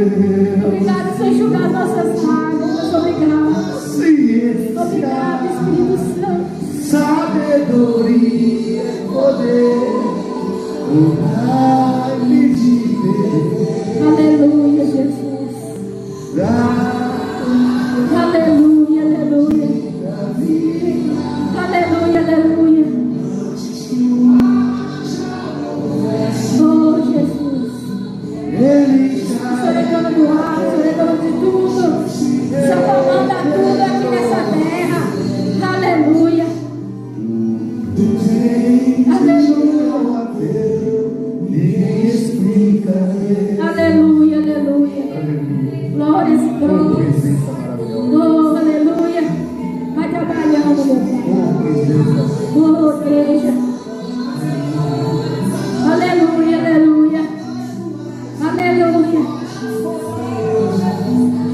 Obrigado por enxugar as nossas lágrimas. Obrigado. Obrigado, Espírito Santo. Sabedoria e poder, o Pai de Deus. Aleluia, Jesus. Aleluia, aleluia. Aleluia, aleluia. Oh, Jesus. O Senhor é dono do ar, o Senhor é dono de tudo. O Senhor comanda tudo aqui nessa terra. Aleluia. Ninguém explica. Aleluia, aleluia. Glórias e glórias. Oh, aleluia. Vai trabalhando, meu Pai. Oh, igreja. Aleluia, aleluia. Aleluia.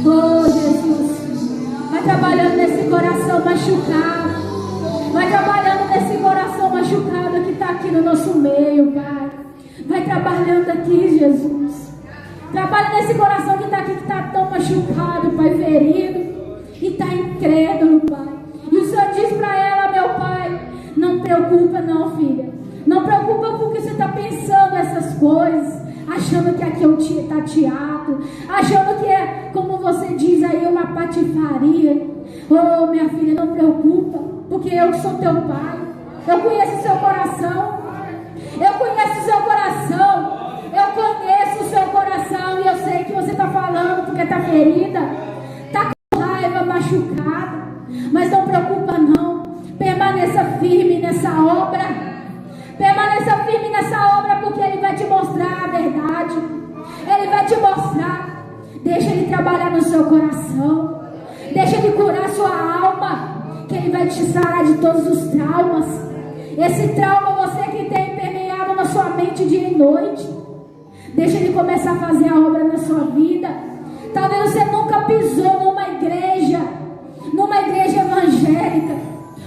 Oh, Jesus. Vai trabalhando nesse coração machucado. Vai trabalhando nesse coração machucado que está aqui no nosso meio, Pai. Vai trabalhando aqui, Jesus. Trabalha nesse coração que está aqui, que está tão machucado, Pai, ferido. E está incrédulo, Pai. E o Senhor diz para ela, meu Pai, não preocupa não, filha. Não preocupa porque você está pensando essas coisas. Achando que aqui é um tateado. Achando que é, como você diz aí, uma patifaria. Oh, minha filha, não preocupa. Porque eu sou teu Pai. Eu conheço o seu coração. Eu conheço o seu coração. Eu conheço o seu coração. E eu sei que você está falando porque está ferida. Está com raiva, machucada. Mas não preocupa não. Permaneça firme nessa obra. Permaneça firme nessa obra, porque Ele vai te mostrar a verdade. Ele vai te mostrar. Deixa Ele trabalhar no seu coração. Deixa Ele curar sua alma, que Ele vai te sarar de todos os traumas. Esse trauma você que tem permeado na sua mente dia e noite. Deixa Ele começar a fazer a obra na sua vida. Talvez você nunca pisou numa igreja evangélica,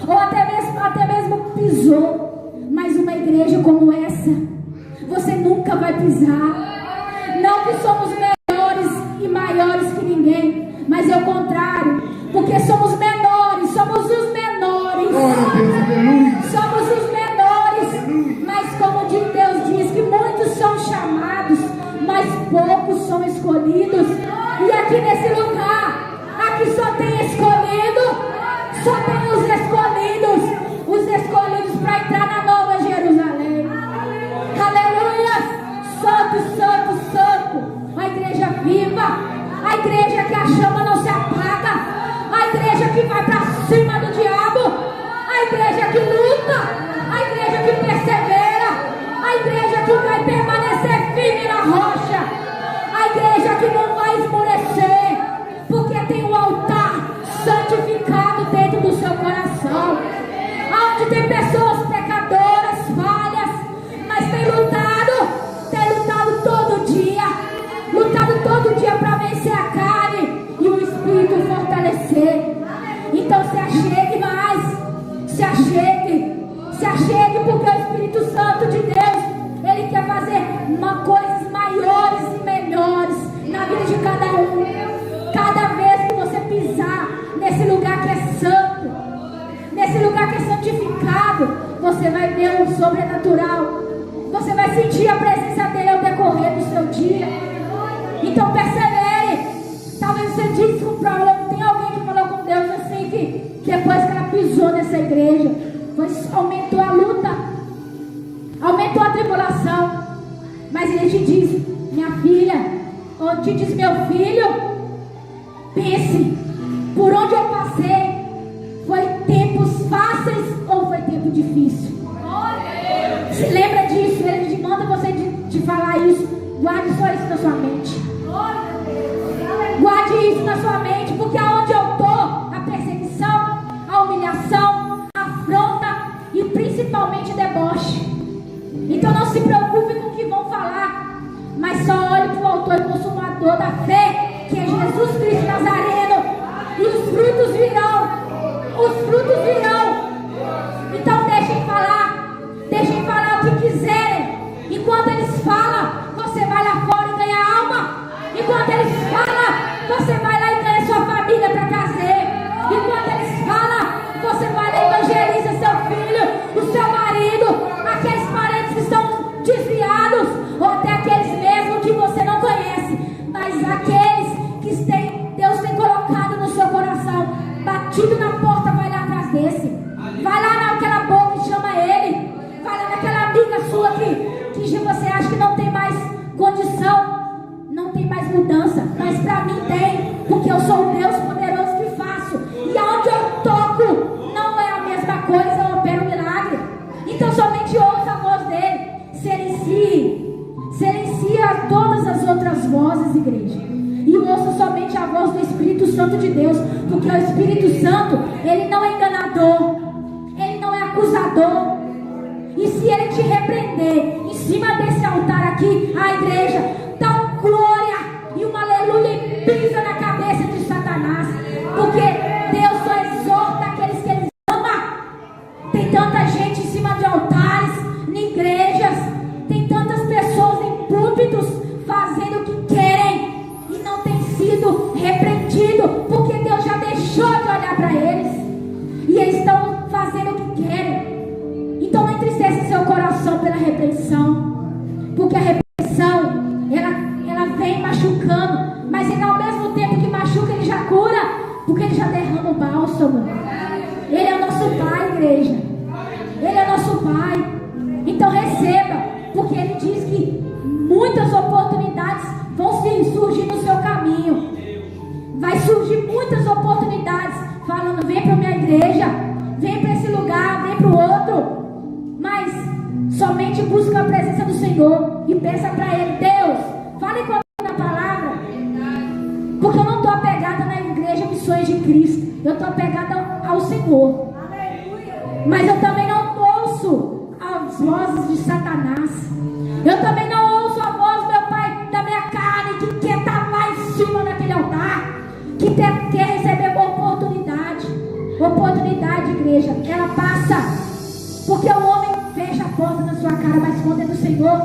ou até mesmo pisou. Mas uma igreja como essa, você nunca vai pisar. Não que somos melhores e maiores que ninguém, mas é o contrário, porque somos menores, somos os menores. Somos os menores, mas como Deus diz que muitos são chamados, mas poucos são escolhidos. E aqui nesse lugar, aqui só tem escolhido, só tem os escolhidos para entrar na Nova Jerusalém. Aleluia! Santo, santo, santo. A igreja viva, a igreja que a chama não se apaga, a igreja que vai para cima do diabo, a igreja que luta, a igreja que persevera, a igreja que vai permanecer firme na rocha, a igreja que não vai esmorecer, porque tem um altar santificado dentro do seu coração, onde tem pessoas pecadoras, falhas, mas tem lutado todo dia para vencer a carne e o espírito fortalecer. Então se achegue mais, se achegue, porque o Espírito Santo de Deus, Ele quer fazer coisas maiores e melhores na vida de cada um. Cada vez que você pisar nesse lugar que é santo, nesse lugar que é santificado, você vai ver o sobrenatural. Você vai sentir a presença dele ao decorrer do seu dia. Então persevere. Talvez você disse com problema. Tem alguém que falou com Deus assim, que depois que ela pisou nessa igreja, aumentou a luta, aumentou a tribulação. Mas ele te diz, minha filha, ou te diz, meu filho, pense, por onde eu passei, foi tempos fáceis ou foi tempo difícil? Se lembra disso, ele manda você de falar isso. Guarde só isso na sua mente. Guarde isso na sua mente, porque aonde eu estou, a perseguição, a humilhação, a afronta e principalmente deboche. Então não se preocupe com o que vão falar, mas só olhe para o autor e consumador da fé, que é Jesus Cristo Nazareno, e os frutos virão. Os frutos virão. Então deixem falar o que quiserem. E quando eles falam, você vai lá fora e ganha alma. E Enquanto eles falam, você vai lá e ganha sua família para trazer. Enquanto eles falam, você vai lá e evangeliza seu filho, o seu marido, aqueles parentes que estão desviados, ou até aqueles mesmo que você não conhece, mas aqueles que Deus tem colocado no seu coração, batido na porta, vai lá atrás desse. Vai lá naquela boca e chama ele. Vai lá naquela amiga sua que você acha que não tem mais condição, não tem mais mudança, mas para mim tem, porque eu sou o Deus poderoso que faço, e aonde eu toco não é a mesma coisa, eu opero um milagre. Então somente ouça a voz dele, silencie a todas as outras vozes, igreja, e ouça somente a voz do Espírito Santo de Deus, porque o Espírito Santo, ele não é enganador, ele não é acusador. E se ele te repreender em cima desse altar aqui, a igreja dá um glória e uma aleluia e pisa na cabeça de Satanás, porque Deus só exorta aqueles que ele ama. Tem tanta gente em cima de altares, em igrejas, tem tantas pessoas em púlpitos fazendo o que querem e não tem sido repreendido, porque Deus já deixou de olhar para eles e eles estão fazendo o que querem. Então não entristece seu coração pela repreensão, porque a repreensão ela vem machucando, mas ele, ao mesmo tempo que machuca, ele já cura, porque ele já derrama o bálsamo. Ele é o nosso Pai, igreja, ele é o nosso Pai. Então receba, porque ele diz que muitas oportunidades vão surgir no seu caminho. Vai surgir muitas oportunidades falando: vem para a minha igreja, vem para esse lugar, vem para o outro. Mas somente busca a presença do Senhor e peça para Ele: Deus, fale comigo na palavra, porque eu não estou apegada na igreja Missões de Cristo, eu estou apegada ao Senhor. Mas eu também não ouço as vozes de Satanás, eu também não ouço a voz, meu Pai, da minha carne, que quer estar lá em cima daquele altar, que quer receber uma oportunidade. Oportunidade, igreja, ela passa, porque o homem fecha a porta na sua cara, mas quando é do Senhor,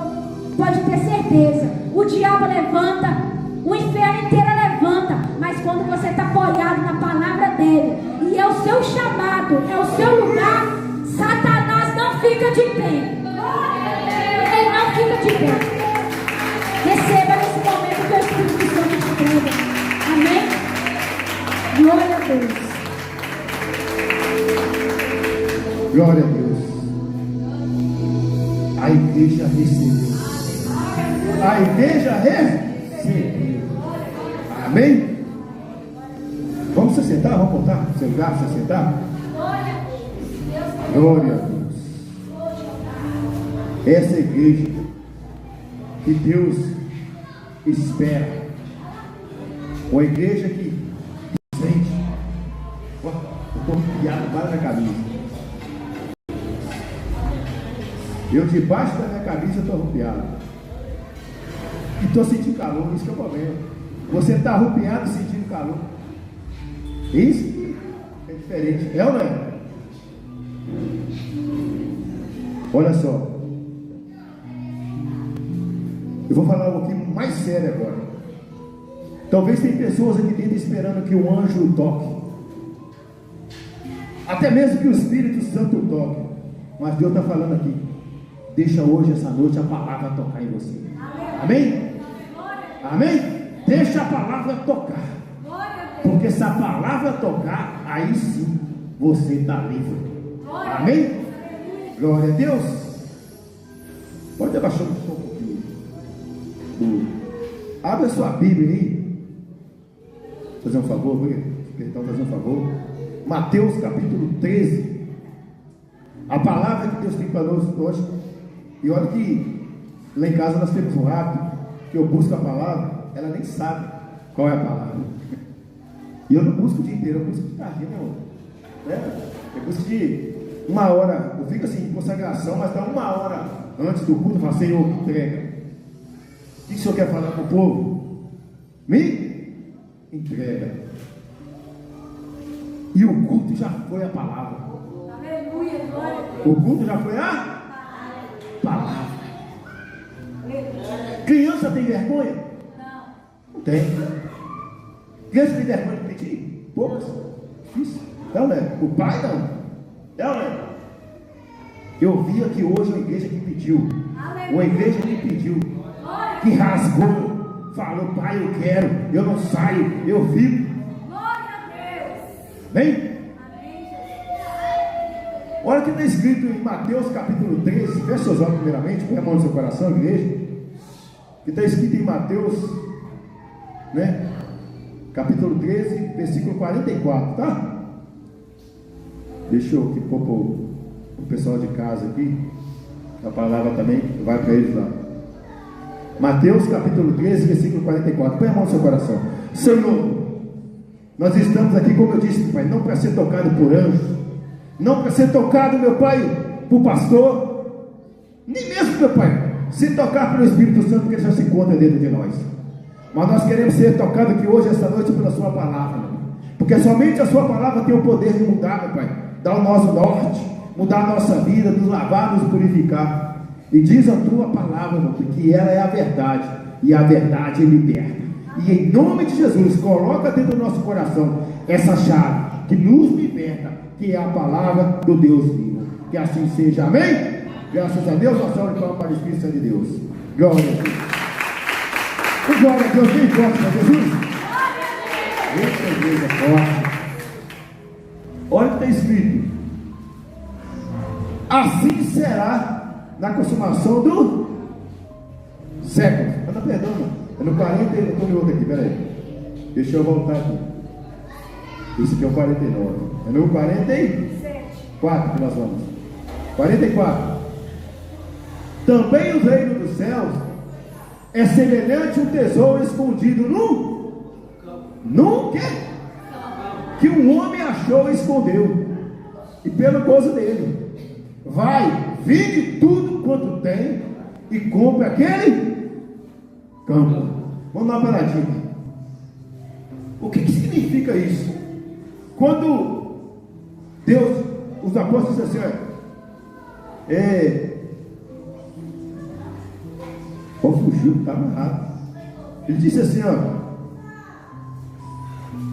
pode ter certeza, o diabo levanta, o inferno inteiro levanta, mas quando você está apoiado na palavra dele, e é o seu chamado, é o seu lugar, Satanás não fica de pé. Ele não fica de pé. Receba nesse momento que o Espírito Santo te entrega. Amém? Glória a Deus. Glória a Deus. A igreja recebeu. A igreja recebeu. Amém? Vamos se sentar? Vamos voltar para o seu lugar, se sentar? Glória a Deus. Essa igreja que Deus espera, uma igreja que sente. Eu estou enfiado para na camisa. Eu debaixo da minha camisa estou arrupiado. E estou sentindo calor, isso que é o problema. Você está arrupiado sentindo calor. Isso é diferente, é ou não é? Olha só. Eu vou falar um pouquinho mais sério agora. Talvez tem pessoas aqui dentro esperando que um anjo toque. Até mesmo que o Espírito Santo toque. Mas Deus está falando aqui: deixa hoje, essa noite, a palavra tocar em você. Amém? Amém? Deixa a palavra tocar. Porque se a palavra tocar, aí sim você está livre. Amém? Glória a Deus. Pode abaixar um pouquinho. Abre a sua Bíblia aí. Fazer um favor, perdão, fazer um favor. Mateus capítulo 13. A palavra que Deus tem para nós hoje. E olha que lá em casa nós temos um hábito que eu busco a palavra, ela nem sabe qual é a palavra. E eu não busco o dia inteiro, eu busco de tarde, eu busco de uma hora, eu fico assim, em consagração, mas dá uma hora antes do culto, eu falo: Senhor, entrega. O que o Senhor quer falar para o povo? Me entrega. E o culto já foi a palavra. Aleluia, glória a Deus. O culto já foi a palavra. Criança tem vergonha? Não. Não tem. Criança tem vergonha de pedir? Poucas. Difícil. Não, né? O pai não. Não, né? Eu vi aqui hoje uma igreja que pediu. Uma igreja que pediu. Que rasgou. Falou, pai, eu quero. Eu não saio. Eu fico. Vem. Olha o que está escrito em Mateus capítulo 13. Feche seus olhos primeiramente. Põe a mão no seu coração, igreja. Que está escrito em Mateus, né? Capítulo 13, versículo 44, tá? Deixa eu pôr o pessoal de casa aqui. A palavra também vai para eles lá. Mateus capítulo 13, versículo 44. Põe a mão no seu coração. Senhor, nós estamos aqui, como eu disse, Pai, não para ser tocado por anjos, não para ser tocado, meu Pai, por pastor, nem mesmo, meu Pai, se tocar pelo Espírito Santo, que ele já se encontra dentro de nós. Mas nós queremos ser tocados aqui hoje, esta noite, pela sua palavra, porque somente a sua palavra tem o poder de mudar, meu Pai, dar o nosso norte, mudar a nossa vida, nos lavar, nos purificar. E diz a tua palavra, meu Pai, que ela é a verdade, e a verdade liberta. E em nome de Jesus, coloca dentro do nosso coração essa chave que nos liberta, que é a palavra do Deus vivo. Que assim seja, amém? Graças a Deus, nós estamos para o Espírito Santo de Deus. Glória a Deus. Glória a Deus, bem forte para Jesus. Essa igreja é forte. Olha o que está escrito: assim será na consumação do século. Não, perdão, é no 40, eu estou no outro aqui, peraí. Deixa eu voltar aqui. Esse aqui é o 49. É no 44 que nós vamos. 44. Também o reino dos céus é semelhante a um tesouro escondido num quê? Que um homem achou e escondeu. E pelo gozo dele, vai, vende tudo quanto tem e compra aquele campo. Vamos dar uma paradinha. O que significa isso? Quando Deus, os apóstolos disseram assim, fugiu, está amarrado. Ele disse assim,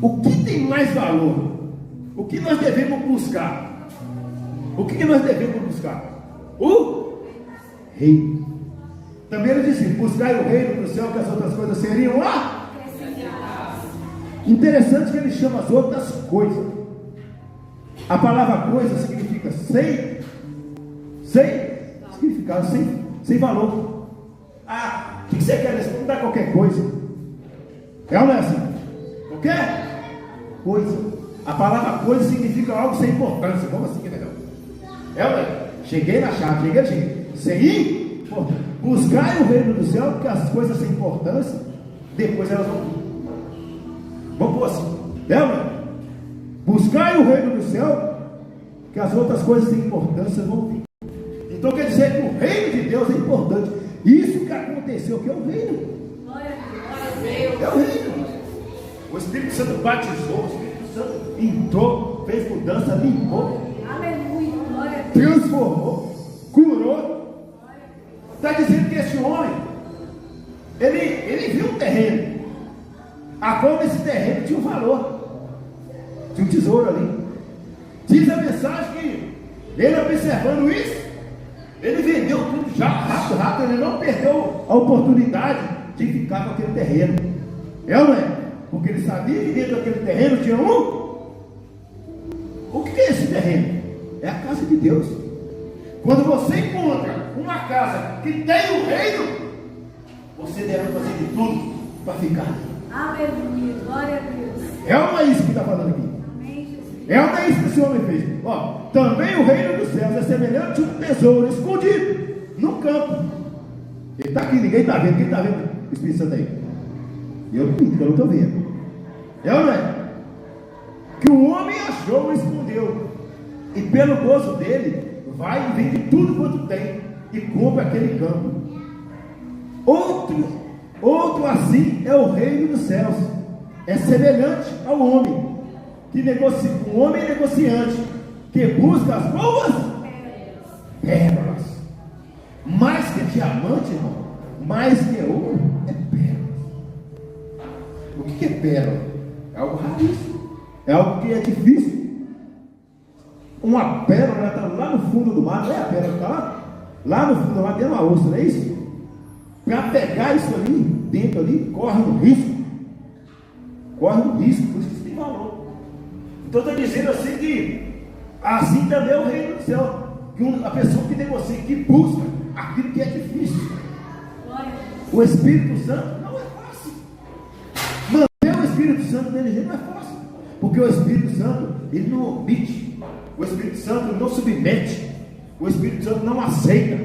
o que tem mais valor? O que nós devemos buscar? O que nós devemos buscar? O reino. Também ele disse, buscai o reino do céu, que as outras coisas seriam Interessante que ele chama as outras coisas. A palavra coisa significa sem significado, sem valor. O que você quer? Não dá qualquer coisa. É ou não é assim? Qualquer coisa. A palavra coisa significa algo sem importância. Como assim, que legal? É ou não é? Cheguei na chave, cheguei. Sem importância. Buscar o reino do céu, porque as coisas sem importância, depois elas vão. Vamos pôr assim. É ou não é? Buscar o reino do céu, que as outras coisas sem importância vão vir. Então quer dizer que o reino de Deus é importante. Isso que aconteceu, que é o reino. É o reino. O Espírito Santo batizou, o Espírito Santo entrou, fez mudança, limpou, transformou, curou. Está dizendo que esse homem, ele viu um terreno, a qual esse terreno tinha um valor, tinha um tesouro ali. Diz a mensagem que ele, observando isso, ele vendeu tudo já, rápido, ele não perdeu a oportunidade de ficar com aquele terreno. É ou não é? Porque ele sabia que dentro daquele terreno tinha O que é esse terreno? É a casa de Deus. Quando você encontra uma casa que tem o reino, você deve fazer de tudo para ficar. Aleluia, glória a Deus. É ou não é isso que está falando aqui? É ou não é isso que esse homem fez? Também o reino dos céus é semelhante a um tesouro escondido no campo. Ele está aqui, ninguém está vendo. Quem está vendo o Espírito Santo aí? Eu não estou vendo. É ou não é? Que o homem achou e escondeu. E pelo gozo dele, vai e vende tudo quanto tem e compra aquele campo. Outro assim é o reino dos céus. É semelhante ao homem que negocia, um homem negociante que busca as boas pérolas. Mais que diamante, irmão, mais que ouro, é pérola. que é pérola? É algo raríssimo, é algo que é difícil. Uma pérola está lá no fundo do mar, não é a pérola que está lá? Lá no fundo do mar tem uma ostra, não é isso? Para pegar isso ali, dentro ali, corre um risco. Corre um risco, por isso que isso tem valor. Então estou dizendo assim que assim também é o reino do céu. Que a pessoa que negocia, que busca aquilo que é difícil. O Espírito Santo não é fácil. Manter o Espírito Santo dele não é fácil. Porque o Espírito Santo, ele não omite. O Espírito Santo não submete. O Espírito Santo não aceita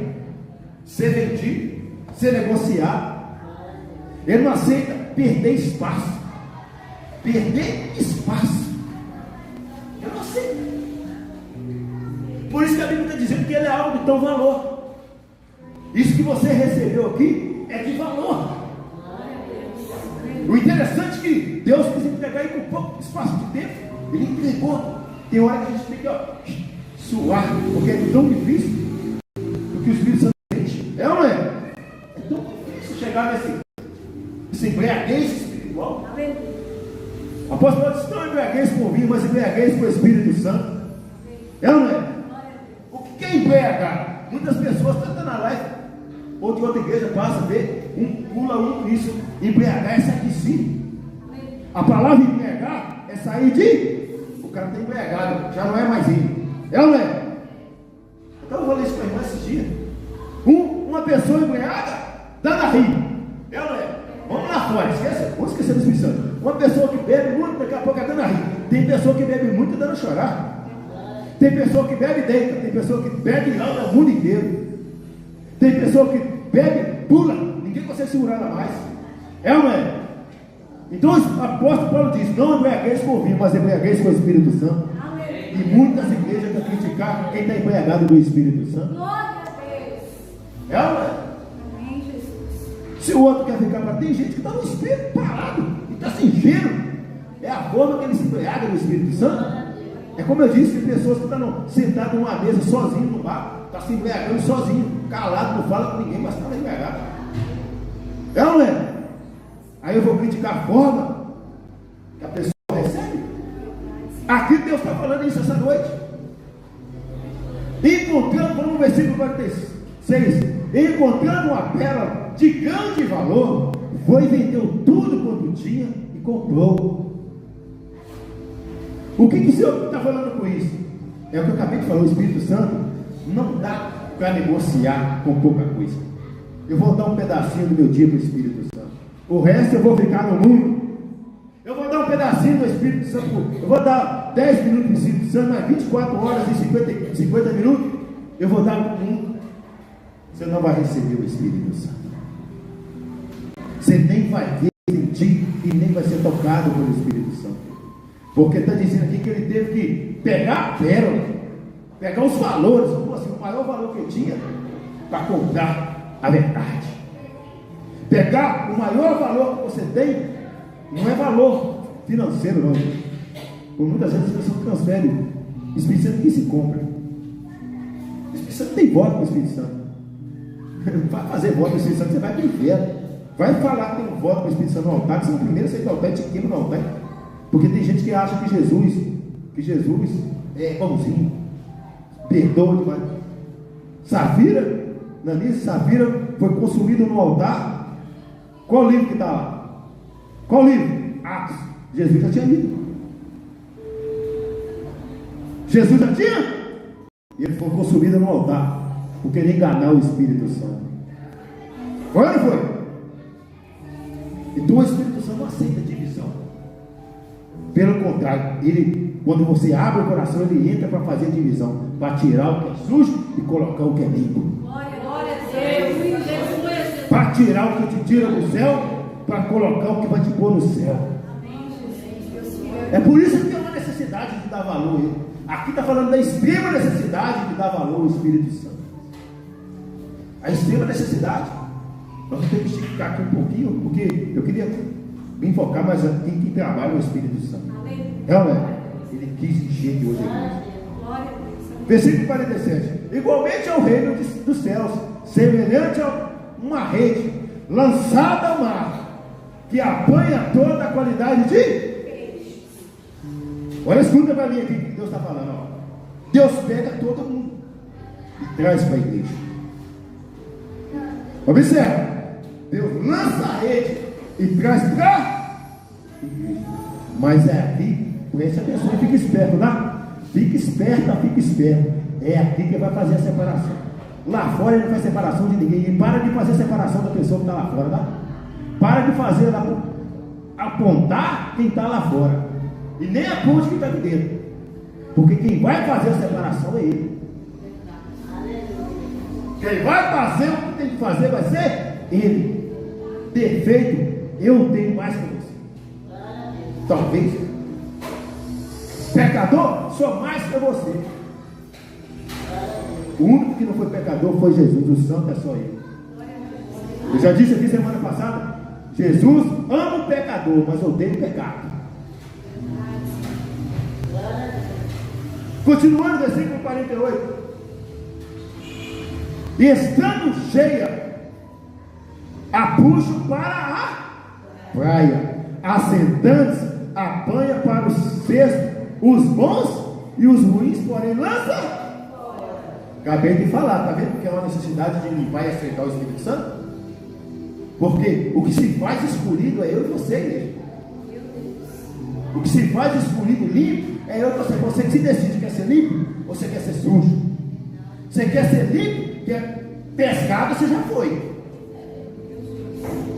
ser vendido, ser negociado. Ele não aceita perder espaço. Perder espaço. Eu não aceito. Por isso que a Bíblia está dizendo que ele é algo de tão valor. Isso que você recebeu aqui é de valor. O interessante é que Deus quis entregar aí com pouco espaço de tempo. Ele entregou. Tem hora que a gente tem que suar, porque é tão difícil do que o Espírito Santo sente. É ou não é? É tão difícil chegar nesse embriaguez espiritual. Apóstolo Paulo disse: não embriaguez com o vinho, mas embriaguez com o Espírito Santo. É ou não é? O que é embriagar? Muitas pessoas estão na live, ou de outra igreja, passa a ver, pula isso. Embriagar é sair de si. A palavra embriagar é sair de. O cara está embriagado, já não é mais ele. É ou não é? Então eu falei isso para a irmã esses dias. Uma pessoa embriagada, dando a rir. É ou não é? Vamos lá fora, esquece, vamos esquecer do Espírito Santo. Uma pessoa que bebe muito, daqui a pouco está dando a rir. Tem pessoa que bebe muito e dando a chorar. Tem pessoa que bebe e deita. Tem pessoa que bebe e anda o mundo inteiro. Tem pessoa que bebe, pula, ninguém consegue segurar ela mais. É ou não é? Então o apóstolo Paulo diz: não embriagueis com o vinho, mas embriagueis com o Espírito Santo. Amém. E muitas igrejas vão criticar quem está embriagado do Espírito Santo. Glória a Deus. É ou não é? Amém, Jesus. Se o outro quer ficar para. Tem gente que está no Espírito parado e está sem cheiro. É a forma que ele se embriaga no Espírito Santo. É como eu disse: tem pessoas que estão sentadas numa mesa sozinho no bar, está se embriagando sozinho, calado, não fala com ninguém, mas está embriagado. É ou não é? Aí eu vou criticar a forma que a pessoa recebe. Aqui Deus está falando isso essa noite. Encontrando, no versículo 46, encontrando uma pérola de grande valor, foi e vendeu tudo quanto tinha e comprou. O que o Senhor está falando com isso? É o que eu acabei de falar. O Espírito Santo não dá para negociar com pouca coisa. Eu vou dar um pedacinho do meu dia para o Espírito Santo. O resto eu vou ficar no mundo. Eu vou dar um pedacinho do Espírito Santo. Eu vou dar 10 minutos para o Espírito Santo, mas 24 horas e 50 minutos eu vou dar para o mundo. Você não vai receber o Espírito Santo. Você nem vai ver, sentir e nem vai ser tocado pelo Espírito Santo. Porque está dizendo aqui que ele teve que pegar a pérola, pegar os valores, como assim, o maior valor que ele tinha, para comprar a verdade. Pegar o maior valor que você tem, não é valor financeiro, não. Por muitas vezes as pessoas transferem. O Espírito Santo que se compra. O Espírito Santo tem voto com o Espírito Santo. Vai fazer voto com o Espírito Santo, você vai para o inferno. Vai falar que tem um voto com o Espírito Santo no altar, que você não primeiro sai do altar e te queima no altar. Porque tem gente que acha que Jesus é bonzinho, perdoa demais. Safira, Ananias e Safira foi consumido no altar. Qual livro que está lá? Qual livro? Atos. Jesus já tinha lido. Jesus já tinha. E ele foi consumido no altar por querer enganar o Espírito Santo. Foi ou não foi? Então o Espírito Santo não aceita divisão. Pelo contrário, ele, quando você abre o coração, ele entra para fazer divisão, para tirar o que é sujo e colocar o que é limpo. Glória a Deus. Para tirar o que te tira do céu, para colocar o que vai te pôr no céu. É por isso que tem uma necessidade de dar valor. Aqui está falando da extrema necessidade de dar valor ao Espírito Santo. A extrema necessidade. Nós vamos ter que esticar aqui um pouquinho, porque eu queria me focar mais aqui em quem trabalha o Espírito Santo. Realmente, ele quis encher de hoje aqui. Versículo 47. Igualmente ao reino dos céus, semelhante a uma rede lançada ao mar, que apanha toda a qualidade de... Olha, escuta para mim aqui o que Deus está falando. Ó. Deus pega todo mundo e traz para a igreja. Observa. Deus lança a rede e traz para a igreja. Mas é aqui, preste atenção e fica esperto, tá? Fica esperta, fica esperto. É aqui que vai fazer a separação. Lá fora ele não faz separação de ninguém. E para de fazer separação da pessoa que está lá fora, tá? Para de fazer apontar quem está lá fora. E nem aponte quem está aqui dentro. Porque quem vai fazer a separação é ele. Quem vai fazer o que tem que fazer vai ser ele. Defeito, eu tenho mais que você. Talvez. Pecador, sou mais que você. O único que não foi pecador foi Jesus. O santo é só ele. Eu já disse aqui semana passada, Jesus ama o pecador, mas odeia o pecado. Continuando, versículo 48. E estando cheia, a puxo para a praia. Assentando-se, apanha para os cestos os bons e os ruins, porém lança. Acabei de falar, tá vendo que é uma necessidade de limpar e aceitar o Espírito Santo? Porque o que se faz escolhido é eu e você, igreja. O que se faz escolhido limpo é eu e você. Você que se decide, quer ser limpo ou você quer ser sujo? Você quer ser limpo? Quer pescado, você já foi.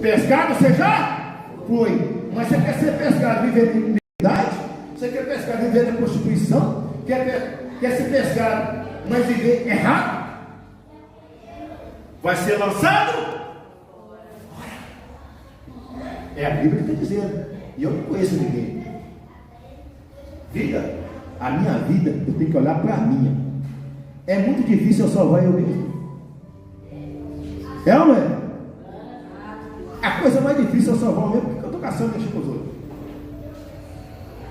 Pescado, você já foi. Mas você quer ser pescado vivendo em impiedade? Você quer pescado vivendo em prostituição? Quer ser pescado, mas viver errado? Vai ser lançado? É a Bíblia que está dizendo. E eu não conheço ninguém. Vida, a minha vida, eu tenho que olhar para a minha. É muito difícil eu salvar eu mesmo. É ou não é? A coisa mais difícil é eu salvar eu mesmo, porque eu estou caçando mexer com os outros.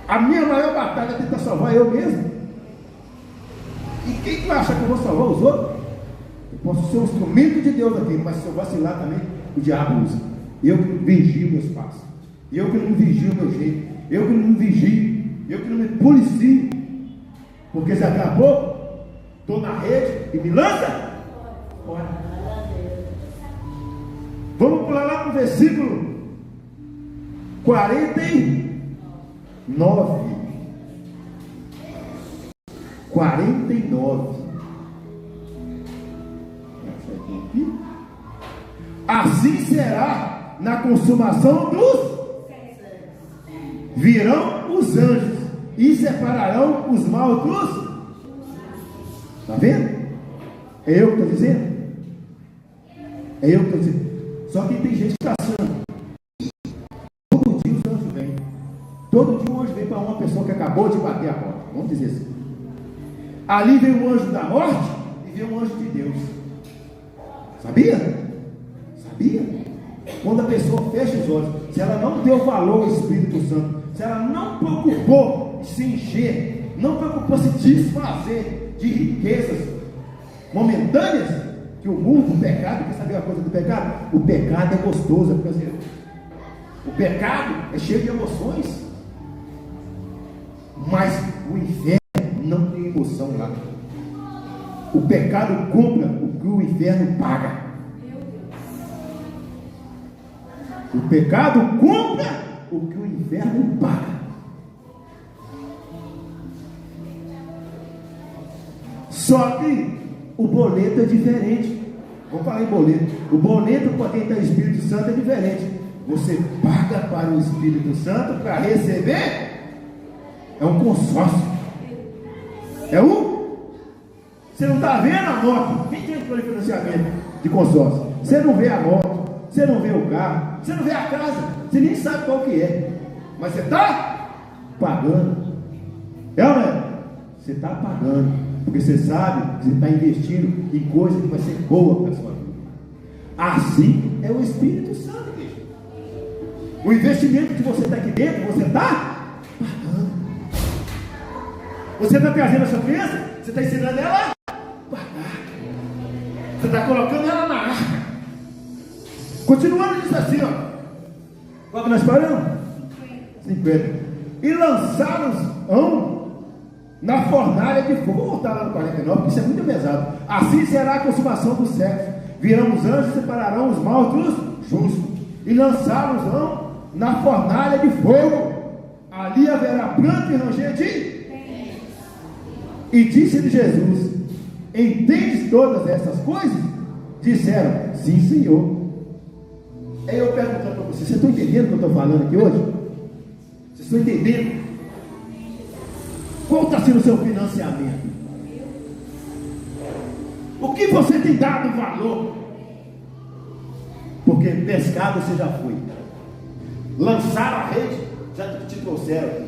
A minha maior batalha é tentar salvar eu mesmo. E quem que vai achar que eu vou salvar os outros? Eu posso ser um instrumento de Deus aqui, mas se eu vacilar também, o diabo usa. Eu que não vigio meus passos. Eu que não vigio o meu jeito. Eu que não me vigio. Eu que não me policio. Porque se daqui a pouco estou na rede e me lança fora. Vamos pular lá para o versículo 49. 49. Assim será na consumação dos... Virão os anjos e separarão os maus dos... Está vendo? É eu que estou dizendo? É eu que estou dizendo. Só que tem gente caçando. Todo dia os anjos vêm. Todo dia um anjo vem para uma pessoa que acabou de bater a porta. Vamos dizer assim. Ali vem o anjo da morte e vem o anjo de Deus. Sabia? Sabia? Quando a pessoa fecha os olhos, se ela não deu valor ao Espírito Santo, se ela não preocupou de se encher, não preocupou se desfazer de riquezas momentâneas, que o mundo, o pecado, quer saber a coisa do pecado? O pecado é gostoso, é prazeroso. O pecado é cheio de emoções, mas o inferno não tem emoção lá. O pecado compra o que o inferno paga. O pecado compra o que o inferno paga. Só que o boleto é diferente. Vamos falar em boleto. O boleto para quem está no Espírito Santo é diferente. Você paga para o Espírito Santo para receber. É um consórcio. É um. Você não está vendo a moto. Quem tem plano de financiamento de consórcio? Você não vê a moto. Você não vê o carro. Você não vê a casa. Você nem sabe qual que é. Mas você está pagando. É ou não é? Você está pagando. Porque você sabe que você está investindo em coisa que vai ser boa para a sua vida. Assim é o Espírito Santo, igreja. O investimento que você está aqui dentro, você está pagando. Você está trazendo a sua criança, você está ensinando ela a pagar. Você está colocando ela na arca. Continuando, diz assim, ó. Qual que nós paramos? 50. E lançaram-os na fornalha de fogo. Vou voltar lá no 49, porque isso é muito pesado. Assim será a consumação do século. Virão os anjos e separarão os maus dos justos. E lançaram-os na fornalha de fogo. Ali haverá pranto e ranger de... E disse-lhe Jesus: entendes todas essas coisas? Disseram: sim, Senhor. Aí eu pergunto para vocês: vocês estão entendendo o que eu estou falando aqui hoje? Vocês estão entendendo? Qual está sendo o seu financiamento? O que você tem dado valor? Porque pescado você já foi. Lançaram a rede, já te trouxeram.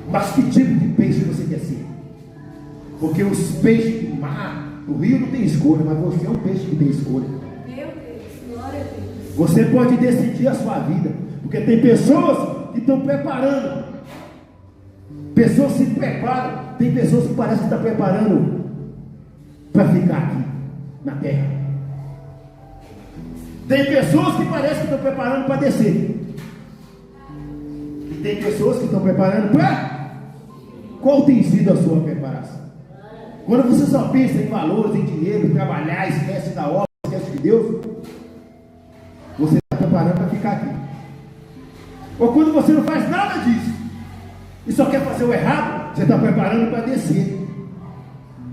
Mas que tipo de peixe você quer ser? Porque os peixes do mar, do rio não tem escolha, mas você é um peixe que tem escolha. Meu Deus, glória a Deus. Você pode decidir a sua vida, porque tem pessoas que estão preparando. Pessoas se preparam. Tem pessoas que parecem que estão preparando para ficar aqui na terra. Tem pessoas que parecem que estão preparando para descer. E tem pessoas que estão preparando para... Qual tem sido a sua preparação? Quando você só pensa em valores, em dinheiro, trabalhar, esquece da obra, esquece de Deus, você está preparando para ficar aqui. Ou quando você não faz nada disso e só quer fazer o errado, você está preparando para descer.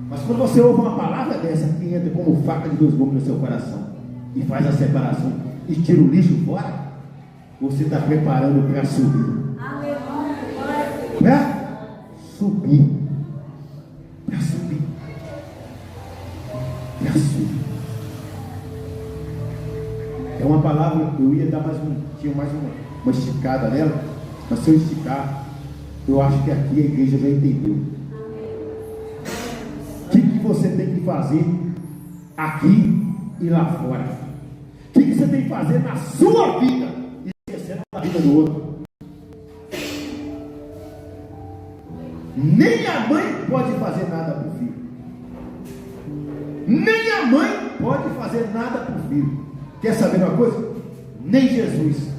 Mas quando você ouve uma palavra dessa que entra como faca de 2 gumes no seu coração e faz a separação e tira o lixo fora, você está preparando para subir. Para subir. Para subir. Para subir. É uma palavra, eu ia dar tinha mais uma esticada nela, mas se eu esticar, eu acho que aqui a igreja já entendeu. O que você tem que fazer aqui e lá fora? O que você tem que fazer na sua vida e esquecendo a vida do outro? Nem a mãe pode fazer nada para o filho. Nem a mãe pode fazer nada para o filho. Quer saber uma coisa? Nem Jesus.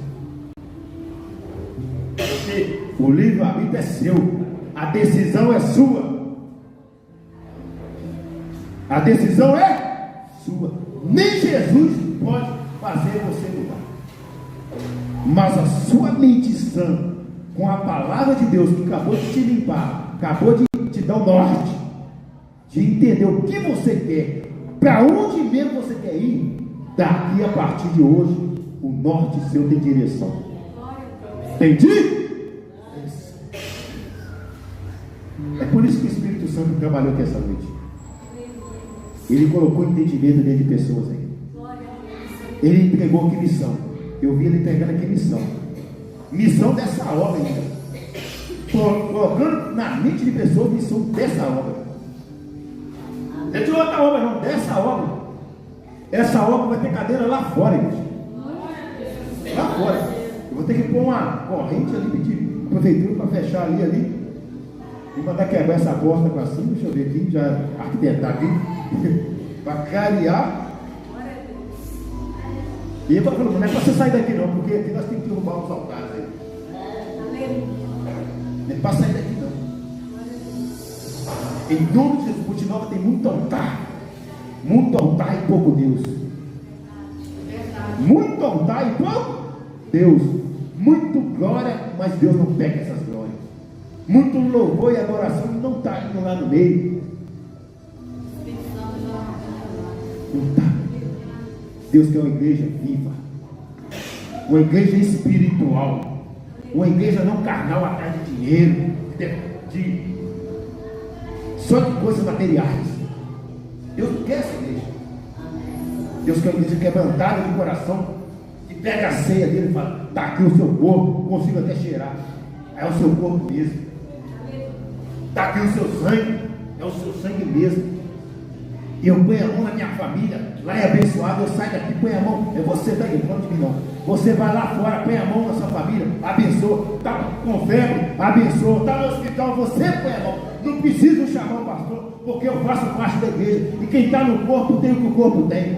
Porque o livre-arbítrio é seu. A decisão é sua. A decisão é sua. Nem Jesus pode fazer você mudar. Mas a sua mente sã, com a palavra de Deus que acabou de te limpar, acabou de te dar o norte, de entender o que você quer, para onde mesmo você quer ir, daqui a partir de hoje, o norte seu tem direção. Entendi? É por isso que o Espírito Santo trabalhou aqui essa noite. Ele colocou entendimento dentro de pessoas aí. Ele entregou que missão. Eu vi ele entregando aqui missão. Missão dessa obra ainda. Colocando na mente de pessoas missão dessa obra. Não é de outra obra não, dessa obra. Essa obra vai ter cadeira lá fora, gente. Lá fora. Eu vou ter que pôr uma corrente ali, pedir a prefeitura para fechar ali. E mandar quebrar essa porta para cima. Deixa eu ver aqui, já arquitetar aqui. Para clarear. E eu estou falando, não é para você sair daqui não, porque aqui nós temos que derrubar os altares aí. Não é para sair daqui não. Em nome de Jesus, Ponte Nova tem muito altar. Muito altar e pouco Deus. Muito altar e pouco Deus. Muito glória, mas Deus não pega essas glórias. Muito louvor e adoração e não está indo lá no meio. Não está. Deus quer uma igreja viva, uma igreja espiritual, uma igreja não carnal atrás de dinheiro, só de coisas materiais. Deus não quer essa igreja. Deus quer uma igreja quebrantada de coração, que pega a ceia dele e fala: está aqui o seu corpo, consigo até cheirar, é o seu corpo mesmo. Está aqui o seu sangue, é o seu sangue mesmo. E eu ponho a mão na minha família, lá é abençoado, eu saio daqui, põe a mão, é você está aí, não de mim não. Você vai lá fora, põe a mão na sua família, abençoa, está com febre, abençoa, está no hospital, você põe a mão. Não preciso chamar o pastor, porque eu faço parte da igreja, e quem está no corpo tem o que o corpo tem.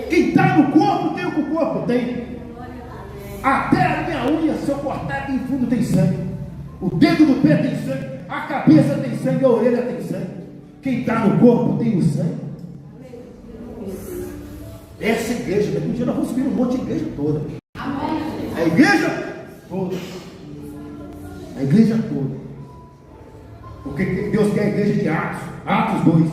Quem está no corpo tem o que o corpo tem. Até a minha unha, se eu cortar em fundo, tem sangue. O dedo do pé tem sangue. A cabeça tem sangue, a orelha tem sangue. Quem está no corpo tem o sangue. Essa igreja, daqui um dia nós vamos subir um monte de igreja toda. A igreja toda. A igreja toda. Porque Deus quer a igreja de Atos. Atos 2.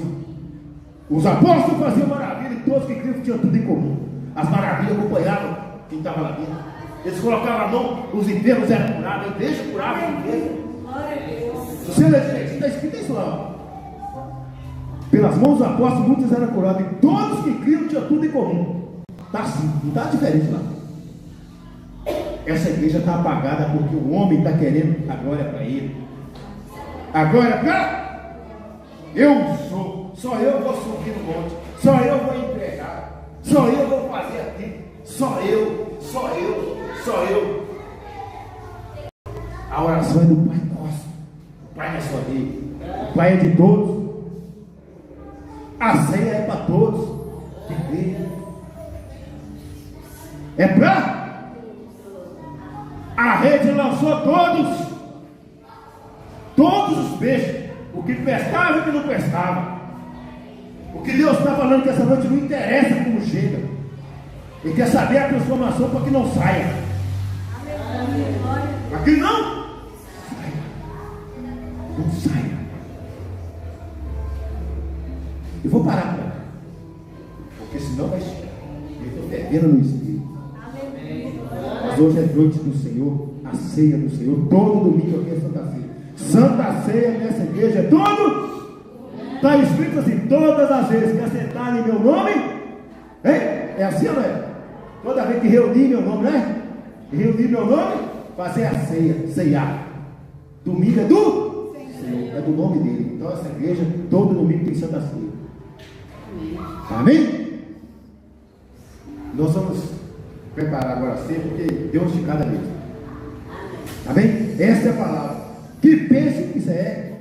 Os apóstolos faziam maravilha e todos que criam tinham tudo em comum. As maravilhas acompanhavam quem estava lá dentro. Eles colocavam a mão, os enfermos eram curados, a igreja curava a igreja. Se você ler direitinho, está escrito isso lá. Pelas mãos dos apóstolos, muitos eram curados e todos que criam tinham tudo em comum. Está assim, não está diferente lá. Essa igreja está apagada porque o homem está querendo a glória para ele. A glória para eu sou. Só eu vou subir no monte. Só eu vou entregar. Só eu vou fazer aqui. Só eu. Só eu. Só eu. A oração é do Pai nosso. O Pai não é só dele. O Pai é de todos. A ceia é para todos que creem. É para. A rede lançou todos os peixes, o que prestava e o que não prestava. O que Deus está falando que essa noite não interessa como chega. Ele quer saber a transformação para que não saia. Para que não saia. Eu vou parar por aqui, porque senão vai chegar. Eu estou perdendo no espírito. Mas hoje é noite do Senhor, a ceia do Senhor. Todo domingo aqui é Santa Ceia. Santa Ceia nessa igreja é todo. Está escrito assim: todas as vezes que assentarem em meu nome, hein? É assim ou não é? Toda vez que reunir meu nome, né? Reunir meu nome, fazer a ceia, ceiar. Domingo é do Senhor, é do nome dele. Então essa igreja, todo domingo tem Santa Ceia. Amém? Nós vamos preparar agora a ceia, porque Deus de cada vez. Amém? Essa é a palavra. Que pense o que quiser,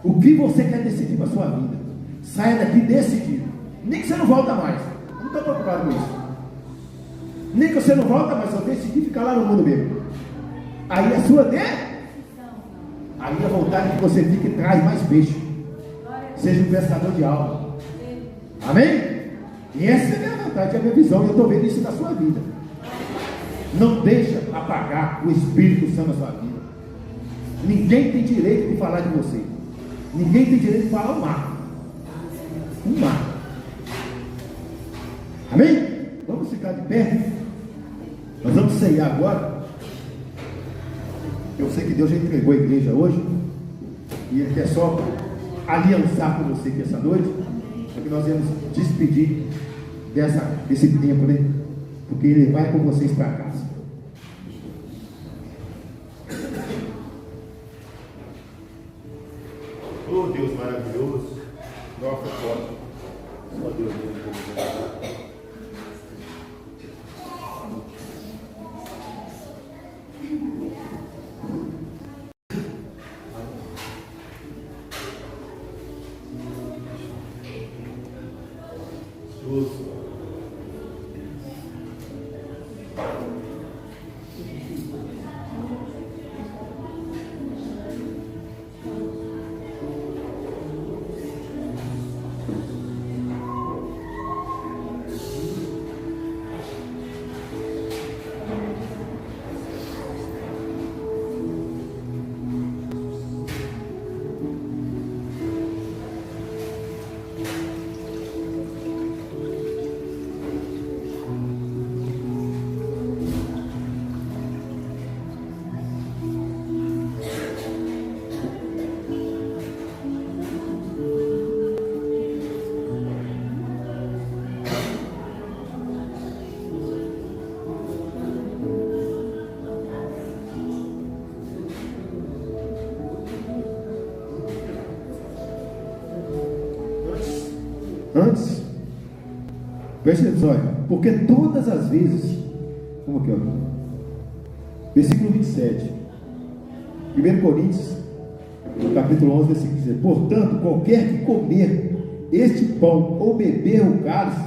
o que você quer decidir para a sua vida. Saia daqui decidido. Nem que você não volta mais. Não estou preocupado com isso. Nem que você não volta mais, só decidir ficar lá no mundo mesmo. Aí a sua decisão. Aí a vontade que você fique traz mais peixe. Seja um pescador de alma. Amém? E essa é a minha vontade, é a minha visão. E eu estou vendo isso na sua vida. Não deixa apagar o Espírito Santo na sua vida. Ninguém tem direito de falar de você. Ninguém tem direito de falar um mar. Um mar. Amém? Vamos ficar de pé. Nós vamos ceiar agora. Eu sei que Deus já entregou a igreja hoje. E Ele quer só aliançar com você aqui essa noite. Porque nós vamos despedir desse tempo, né? Porque Ele vai com vocês para casa. Oh Deus maravilhoso, nossa porta. Só Deus mesmo. Antes, preste atenção, olha, porque todas as vezes, como aqui, ó, versículo 27, 1 Coríntios, no capítulo 11, versículo 17: portanto, qualquer que comer este pão ou beber o cálice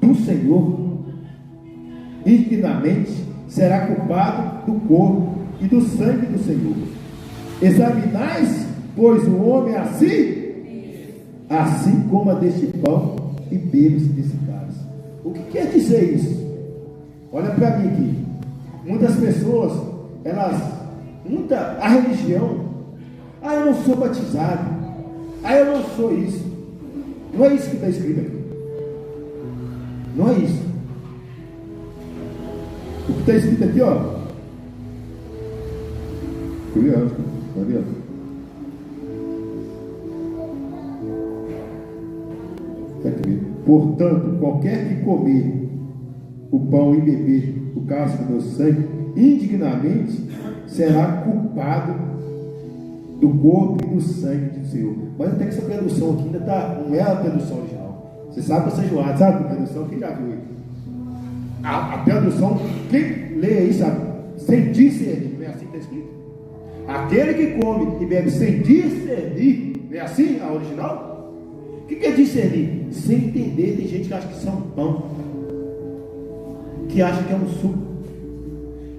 do Senhor, indignamente será culpado do corpo e do sangue do Senhor. Examinais, pois, o homem assim coma deste pão e bebe-se desse cálice. O que quer dizer isso? Olha para mim aqui. Muitas pessoas, a religião, eu não sou batizado, eu não sou isso. Não é isso que está escrito aqui. Não é isso. O que está escrito aqui, ó. Curioso, tá vendo? Portanto, qualquer que comer o pão e beber o cálice do meu sangue, indignamente será culpado do corpo e do sangue do Senhor. Mas até que essa tradução aqui ainda não é a tradução original. Você sabe que você é enjoado, sabe a tradução? Quem já viu aí? A tradução, quem lê aí sabe, sem discernir, não é assim que está escrito? Aquele que come e bebe sem discernir, não é assim a original? O que é discernir? Sem entender. Tem gente que acha que isso é um pão, que acha que é um suco.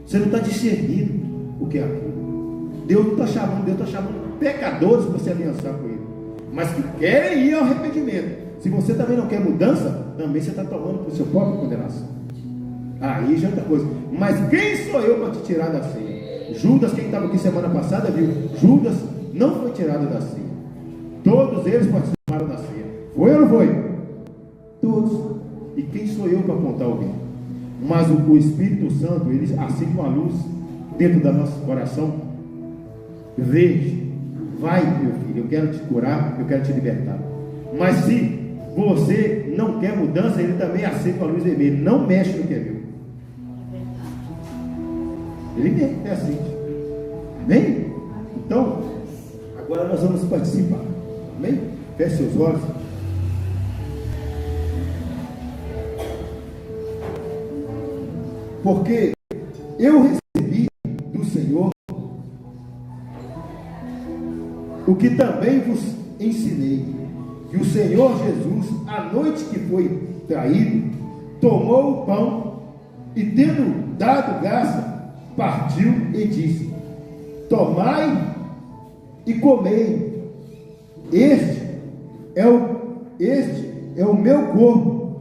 Você não está discernindo o que é aquilo. Deus está chamando pecadores para se aliançar com Ele, mas que querem ir ao arrependimento. Se você também não quer mudança, também você está tomando por sua própria condenação. Aí já é outra coisa. Mas quem sou eu para te tirar da ceia? Judas, quem estava aqui semana passada, viu? Judas não foi tirado da ceia. Todos eles participaram da ceia. Foi ou não foi? Todos. E quem sou eu para apontar alguém? Mas o Espírito Santo, ele acende uma luz dentro do nosso coração. Veja, vai, meu filho, eu quero te curar, eu quero te libertar. Mas se você não quer mudança, ele também acende uma luz vermelha. Não mexe no que é meu. Ele acende. Amém? Então, agora nós vamos participar. Amém? Feche seus olhos. Porque eu recebi do Senhor o que também vos ensinei, que o Senhor Jesus, à noite que foi traído, tomou o pão e, tendo dado graça, partiu e disse: tomai e comei, este é o meu corpo,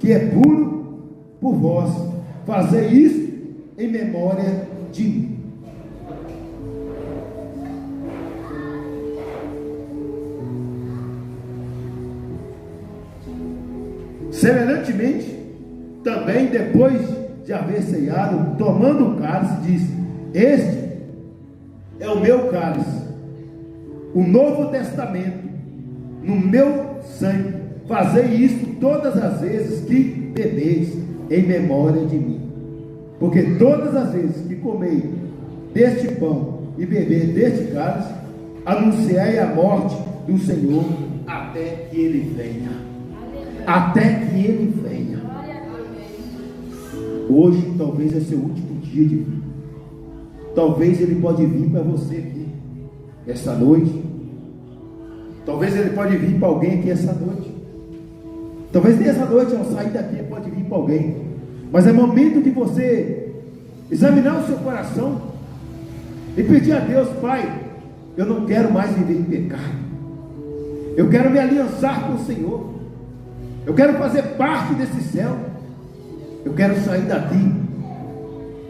que é puro por vós. Fazei isso em memória de mim. Semelhantemente, também depois de haver ceado, tomando o cálice, disse: este é o meu cálice, o novo testamento, no meu sangue. Fazei isso todas as vezes que bebeis, em memória de mim. Porque todas as vezes que comei deste pão e beber deste cálice, anunciai a morte do Senhor até que Ele venha. Até que Ele venha. Hoje talvez é seu último dia de vida. Talvez Ele pode vir para você aqui essa noite. Talvez Ele pode vir para alguém aqui essa noite. Talvez nessa noite, ao sair daqui, Ele pode vir para alguém. Mas é momento de você examinar o seu coração e pedir a Deus: Pai, eu não quero mais viver em pecado. Eu quero me aliançar com o Senhor. Eu quero fazer parte desse céu. Eu quero sair daqui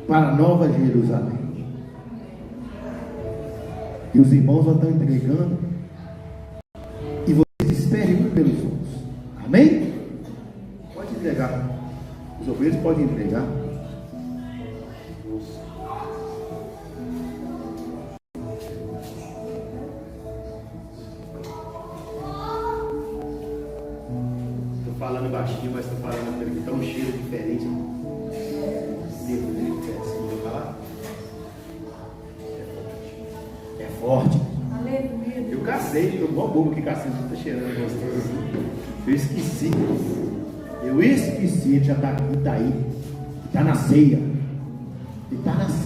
para a Nova Jerusalém. E os irmãos já estão entregando. E vocês esperem um pelos outros. Amém? Pode entregar. Os obreiros podem entregar. Estou falando baixinho, mas estou falando tão cheiro diferente. Deus dele quer assim, vou falar. É forte. Eu cacei, eu igual bobo que cacei, está cheirando gostoso assim. Eu esqueci. Ele já está aqui, está aí. Está na ceia. Ele está na ceia.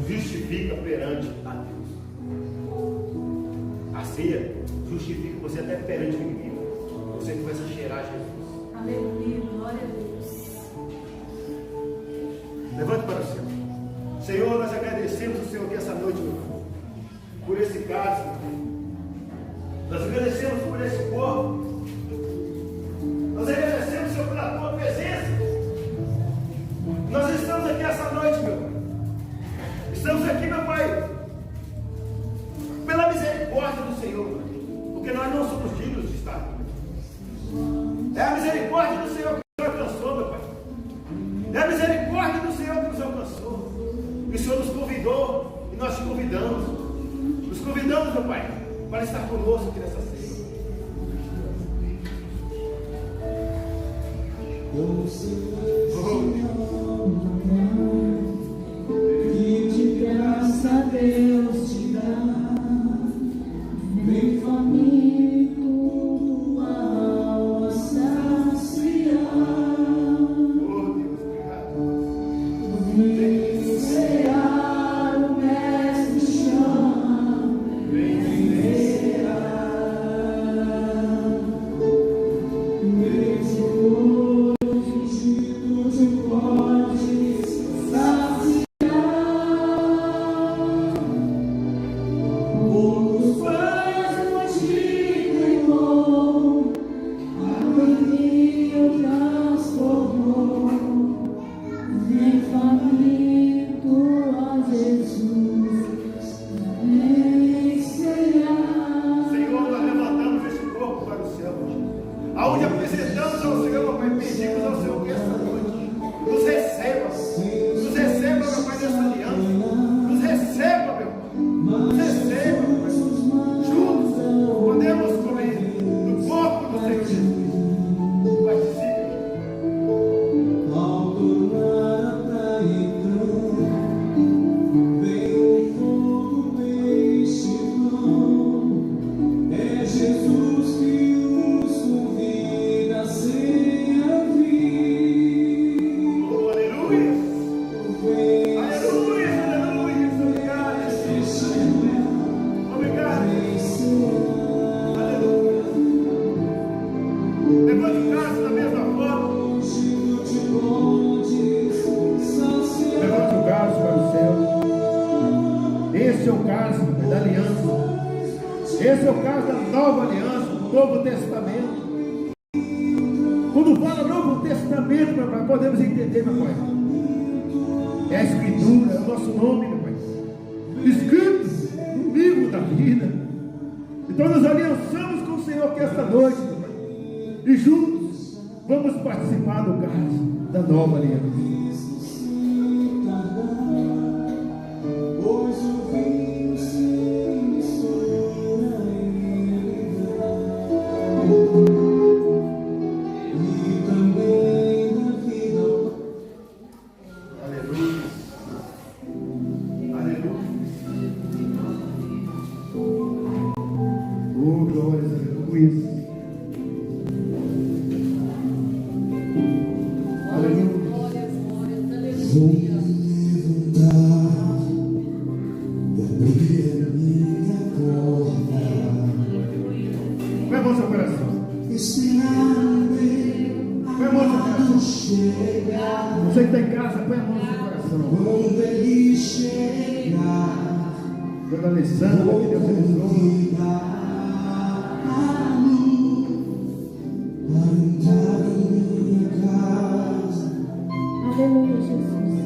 justifica perante a Deus. A ceia justifica você até perante o inimigo. Você começa a cheirar Jesus. Aleluia, glória a Deus. Levante para o céu. Senhor, nós agradecemos o Senhor aqui essa noite, meu Pai, por esse caso. Nós agradecemos por esse corpo. Nós agradecemos, Senhor, pela tua presença. Nós estamos aqui essa noite, meu Pai. Estamos aqui, meu Pai, pela misericórdia do Senhor, porque nós não somos dignos de estar aqui. É a misericórdia do Senhor que nos alcançou, meu Pai. É a misericórdia do Senhor que nos alcançou. E o Senhor nos convidou e nós te convidamos. Nos convidamos, meu Pai, para estar conosco aqui nessa ceia. Que de graça Deus te dá, vem faminto tua alma saciar. Vem cear, o mestre chama, vem cear. Aonde apresentamos ao Senhor, meu Pai, pedimos ao Senhor que esta noite nos receba, meu Pai, nessa aliança, nos receba, meu Pai, nos receba, meu Pai, juntos podemos comer do corpo do Senhor Jesus. Participe. Ao tornar a praia vem o fogo deste pão, é Jesus que esse é o caso da aliança. Esse é o caso da nova aliança, do Novo Testamento. Quando fala Novo Testamento, meu Pai, podemos entender, meu Pai. É a Escritura, é o nosso nome, meu Pai. Escrito no livro da vida. Então nos aliançamos com o Senhor aqui esta noite, meu Pai. E juntos vamos participar do caso da nova aliança. Você que está em casa, põe a mão no seu coração. Quando ele chegar, Dona Alessandra, que Deus abençoe. Aleluia, Jesus.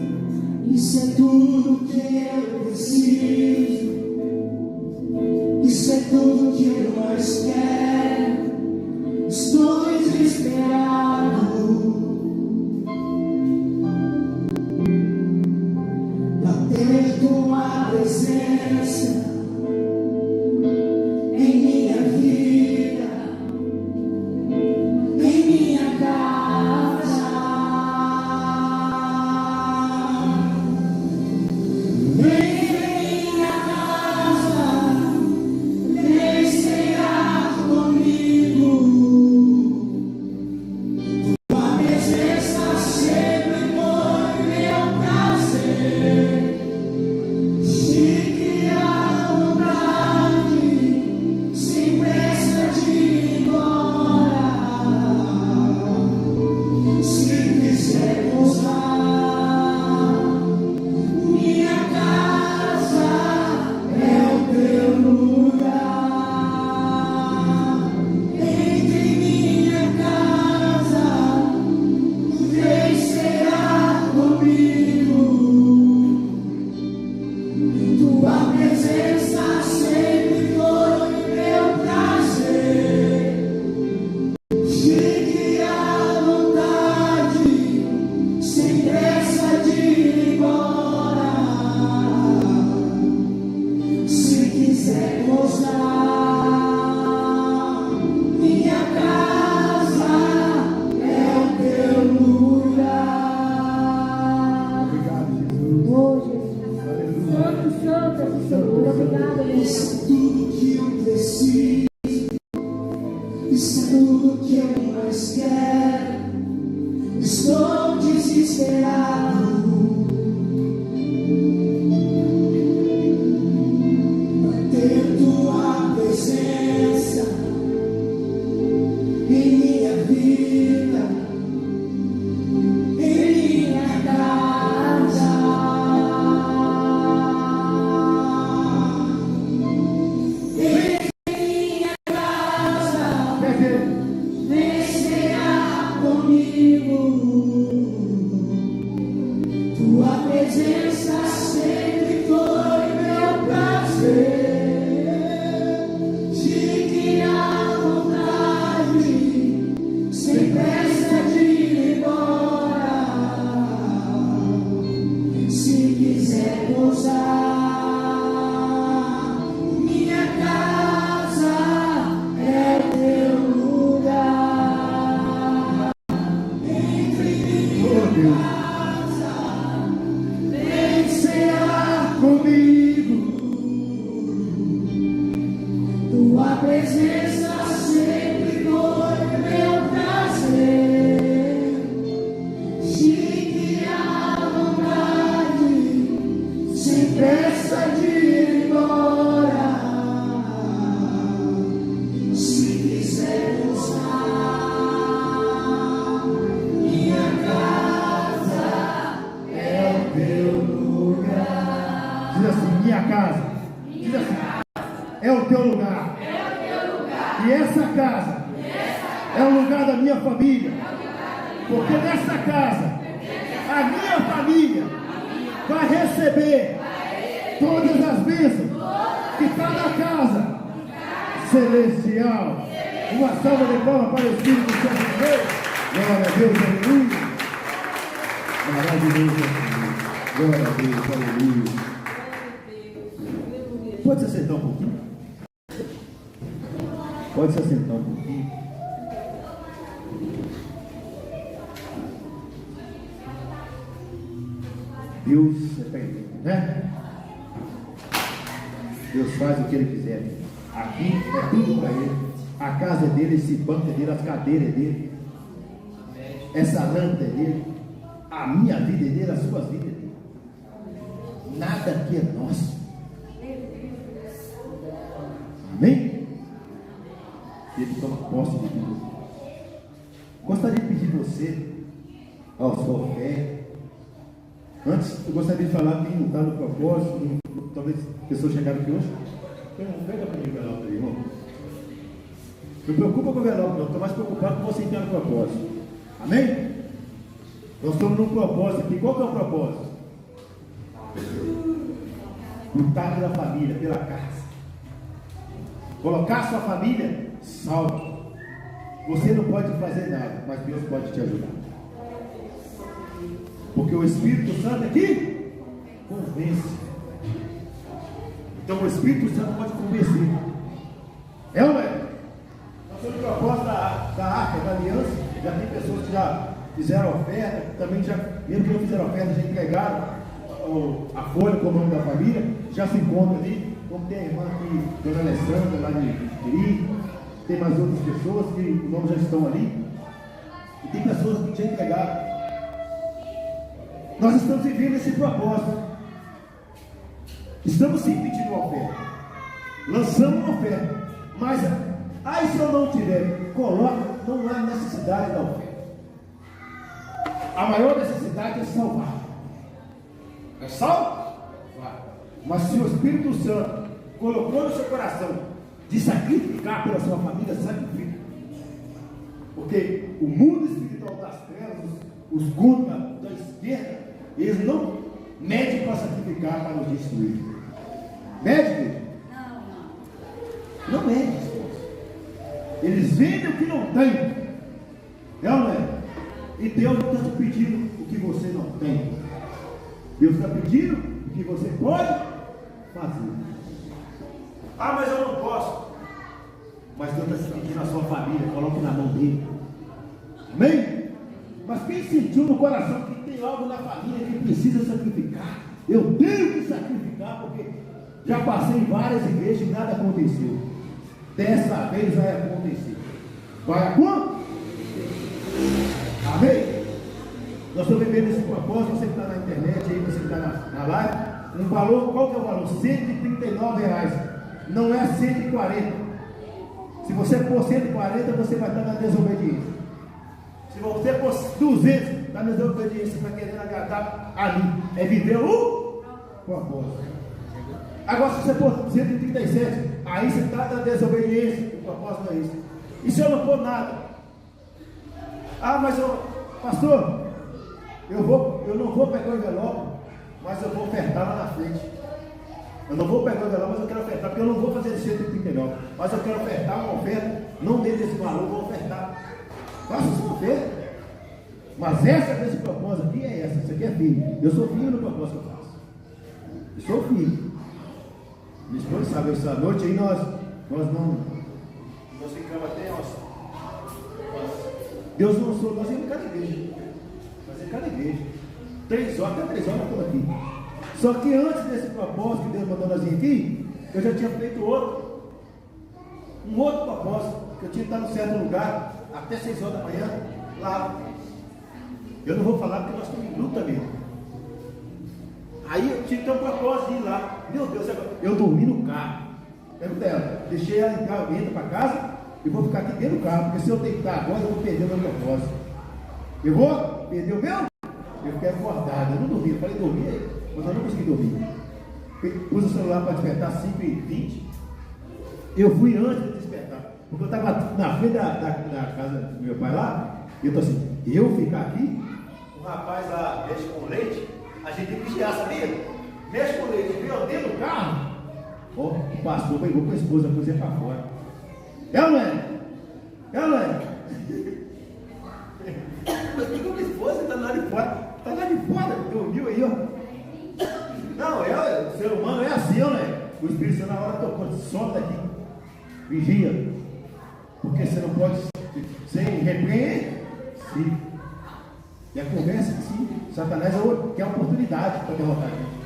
Isso é tudo que eu preciso. Isso é tudo que eu mais quero. Estou desesperado. Tua presença em minha vida, em minha casa, vem em minha casa, vem cear comigo. Tua presença sempre foi meu prazer. Obrigado, Isso tudo que eu preciso, isso tudo que eu mais quero. Estou desesperado. Ter tua presença em minha vida, em minha casa. Em minha casa, vem cear comigo. Tua presença sempre foi meu prazer. Sem pressa de ir embora, se quiser gozar, minha casa é o teu lugar. Entre minha casa, vem cear comigo. Tua presença sempre foi meu prazer. Fique à vontade, sem pressa de ir embora. Se quiser usar, minha casa é o teu lugar. Diz assim, minha casa. Diz assim, é o teu lugar. E essa casa é o lugar da minha família. Porque nessa casa, a minha família vai receber todas as bênçãos que está na casa celestial. Uma salva de palmas para o Espírito Santo de Deus. Glória a Deus, aleluia. Maravilhoso. Glória a Deus, aleluia. Pode se assentar um pouquinho? Pode se assentar um pouquinho. Deus é perfeito, né? Deus faz o que Ele quiser. Aqui é tudo para Ele. A casa é dele, esse banco é dele, as cadeiras é dele. Essa lâmpada é dele. A minha vida é dele, as suas vidas é dele. Nada aqui é nosso. Amém? Ele toma posse de tudo. Gostaria de pedir você, ao sua fé. Antes, eu gostaria de falar quem não está no propósito. Talvez pessoas chegaram aqui hoje. Pega para mim o envelope aí, irmão. Não preocupa com o envelope, não. Estou mais preocupado com você entrar no propósito. Amém? Nós estamos num propósito aqui. Qual que é o propósito? Lutar pela família, pela casa. Colocar sua família salva. Você não pode fazer nada, mas Deus pode te ajudar. Porque o Espírito Santo aqui convence. Então o Espírito Santo pode convencer. É ou não é? Nós temos propósito da arca, da aliança. Já tem pessoas que já fizeram oferta, também já, mesmo que não fizeram oferta, já entregaram a folha com o nome da família, já se encontra ali. Como tem a irmã aqui, Dona Alessandra, lá de Quiri, tem mais outras pessoas que os nomes já estão ali. E tem pessoas que já entregaram. Nós estamos vivendo esse propósito. Estamos sim pedindo uma oferta. Lançamos uma oferta. Mas, se eu não tiver, coloca, não há necessidade da oferta. A maior necessidade é salvar. É salvar? Mas se o Espírito Santo colocou no seu coração de sacrificar pela sua família, sacrifica. Porque o mundo espiritual das trevas, os contra da esquerda, eles não medem para sacrificar, para nos destruir. Mede? Não mede. Eles vendem o que não tem. É ou não é? E Deus não está te pedindo o que você não tem. Deus está pedindo o que você pode fazer. Mas eu não posso. Mas Deus está te pedindo a sua família, coloque na mão dele. Amém? Mas quem sentiu no coração que tem algo na família que precisa sacrificar, eu tenho que sacrificar, porque Já passei em várias igrejas e nada aconteceu. Dessa vez vai acontecer. Vai acontecer. Amém? Nós estamos vivendo esse propósito. Você que está na internet aí, você que está na live. Um valor, qual que é o valor? R$139. Não é 140. Se você pôr 140, você vai estar na desobediência. Se você pôr 200, está na desobediência, você está querendo agradar a mim. É viver o propósito. Agora, se você pôr 137, aí você está na desobediência. O propósito é isso. E se eu não pôr nada? Ah, mas pastor, eu não vou pegar o envelope, mas eu vou ofertar lá na frente. Eu não vou pegar o envelope, mas eu quero ofertar, porque eu não vou fazer de 139, mas eu quero ofertar uma oferta, não dentro desse valor, eu vou ofertar. Faça sua oferta. Mas essa desse propósito aqui é essa. Isso aqui é firme. Eu sou firme no propósito que eu faço. Eu sou firme. Minha esposa sabe, essa noite aí nós ficamos até Deus não sou, nós íamos em cada igreja. Nós em cada igreja. 3 horas, até 3 horas eu estou aqui. Só que antes desse propósito que Deus mandou nós vir aqui, eu já tinha feito outro. Um outro propósito, que eu tinha que estar em certo lugar, até 6 horas da manhã, lá. Eu não vou falar porque nós estamos em luta mesmo. Aí eu tinha que ter um propósito de ir lá. Meu Deus, eu dormi no carro. Pergunta ela, deixei ela em casa, eu entro para casa e vou ficar aqui dentro do carro, porque se eu deitar agora, eu vou perder o meu propósito. Eu vou perder o meu? Eu fiquei acordado, eu não dormi, eu falei dormir aí, mas eu não consegui dormir. Pus o celular para despertar 5h20. Eu fui antes de despertar, porque eu estava na frente da casa do meu pai lá, e eu estou assim, eu ficar aqui, o rapaz lá mexe com leite, a gente tem que vigiar, sabia? Mexe com leite, veio dentro do carro, ó, o pastor pegou com a esposa, pôs ele para fora. É ou não é? É ou não é? Mas pegou com a esposa, está lá de fora. Está lá de fora, dormiu aí, ó. Não, o ser humano é assim, ó, né? O Espírito Santo na hora tocou, sobe daqui, vigia, porque você não pode sem repreender. Sim. E a conversa que sim, Satanás quer oportunidade para derrotar a gente.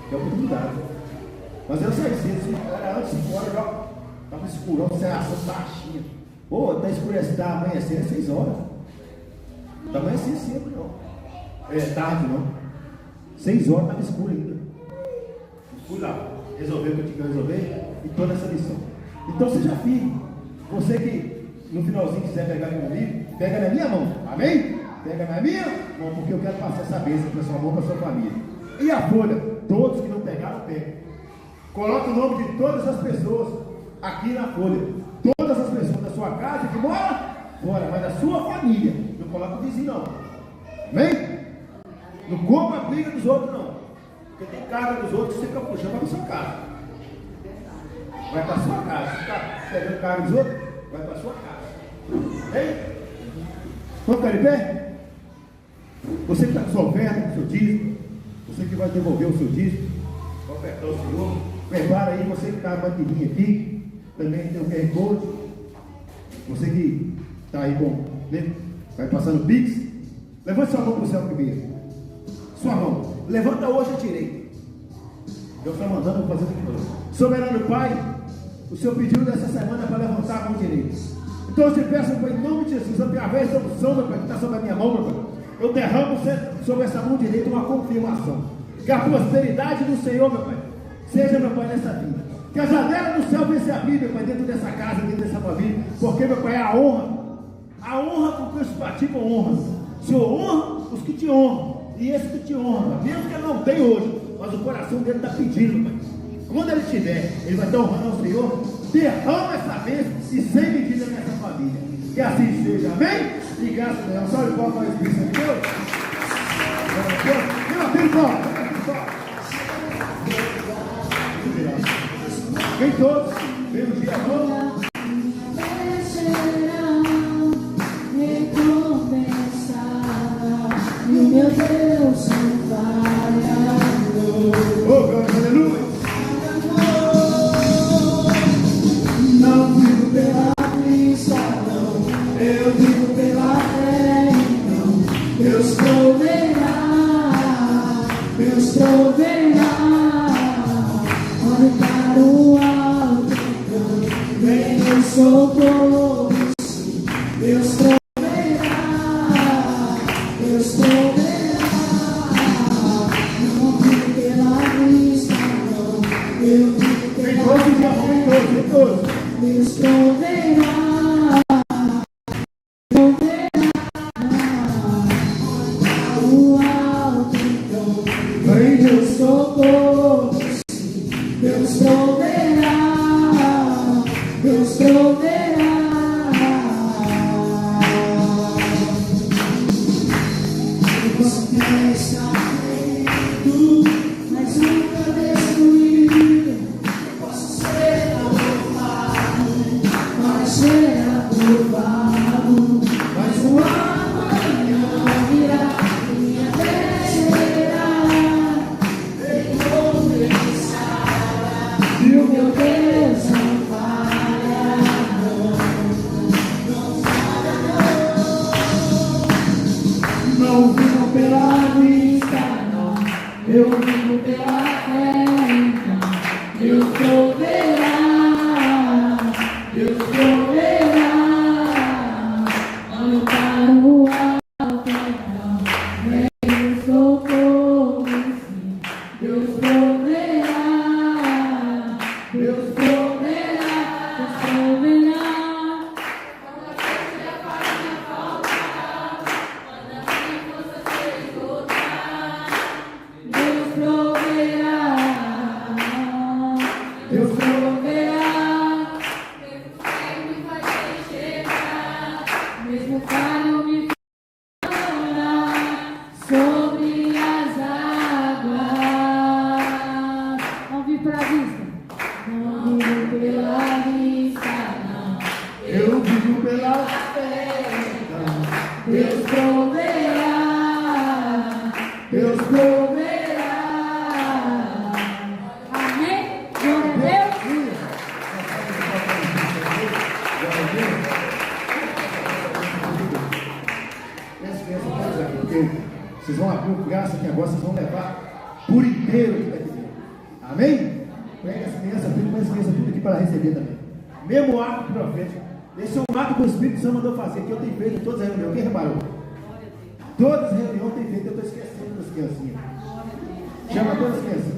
Quer oportunidade. Mas eu saí cedo, era antes de 5 horas, já estava escurão, sem ação baixinha. Pô, está escurecendo, está amanhecendo, é 6 horas. Está amanhecendo cedo, não. É tarde, não. 6 horas estava escuro ainda. Fui lá, resolver o que eu tinha que resolver e toda essa lição. Então seja firme. Você que no finalzinho quiser pegar comigo, pega na minha mão, amém? Pega na minha mão, porque eu quero passar essa bênção para sua mão, para sua família. E a folha, todos que não pegaram, pegam. Coloque o nome de todas as pessoas aqui na folha. Todas as pessoas da sua casa que moram fora, mas da sua família. Não coloca o vizinho, não. Amém? Não compra a briga dos outros, não. Porque tem carga dos outros que você fica puxando para a sua casa. Vai para a sua casa. Se está pegando carga dos outros, vai para a sua casa. Amém? Vamos ficar de pé? Você que está com sua oferta, com o seu dízimo, você que vai devolver o seu dízimo, vai ofertar o Senhor, prepara aí, você que está na maquininha aqui, também tem o QR Code, você que está aí com, né? Vai passando o Pix, levante sua mão para o céu primeiro, sua mão, levanta hoje a direita, Deus está mandando fazer o que soberano Pai, o Senhor pediu nessa semana para levantar a mão direita. Então eu te peço, Pai, em nome de Jesus, através da unção, meu Pai, que está sobre a minha mão, meu Pai, eu derramo sobre essa mão direita uma confirmação. Que a prosperidade do Senhor, meu Pai, seja, meu Pai, nessa vida. Que a janela do céu venha se abrir, meu Pai, dentro dessa casa, dentro dessa família. Porque, meu Pai, é a honra com que os praticam honra. O Senhor honra os que te honram. E esse que te honra, mesmo que ele não tem hoje, mas o coração dele está pedindo, Pai. Quando ele tiver, ele vai estar honrando ao Senhor. Derrama essa bênção e sem medida nessa família. Que assim seja, amém? E graças a Deus, olha o qual faz isso, Deus. Não, tem volta. Vem todos, vem o dia bom. E o meu Deus não vai. Oh, glória, aleluia. Não vivo pela vista, não. Eu vivo pela fé, então. Deus proverá. Deus proverá. socorro, Deus proverá, Deus proverá. Não vivo pela vista, não, eu vivo pela fé. Deus proverá. Deus proverá, Deus proverá. Você está feito, mas nunca destruído. Posso ser aprovado, mas ser aprovado. Mas o amanhã virá, minha fé será. E o meu Deus não falha, não falha, não. Não vivo pela vista, não. Eu vivo pela fé, então. Deus proverá, Deus proverá. Olho para o alto, então. Vem o socorro, sim. Deus proverá. Deus proverá, Deus proverá. Quando a gente faz minha falta, quando a minha força se esgotar, Deus proverá, Deus proverá. Mesmo cego me faz enxergar, mesmo falho me faz andar sobre as águas. Vamos vir para a vista. Não vivo pela vista, não. Eu vivo pela fé, não. Deus proverá, Deus proverá. Amém? Glória a Deus. Vocês vão abrir o braço aqui agora, vocês vão levar por inteiro o que está aqui dentro. Amém? Pega as crianças, tudo aqui para receber também. Mesmo ato profético. Esse é um ato que o Espírito Santo mandou fazer, que eu tenho feito em todas as reuniões. Quem reparou? Todas as reuniões eu tenho feito, eu estou esquecendo das criancinhas. Chama todas as criancinhas.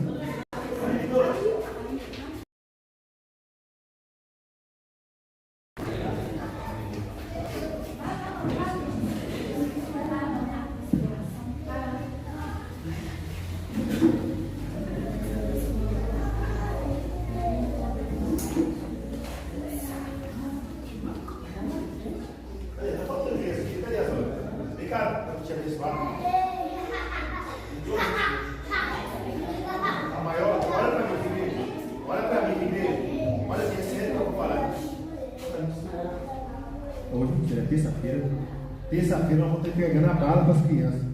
Terça-feira nós vamos ter pegando a bala para as crianças.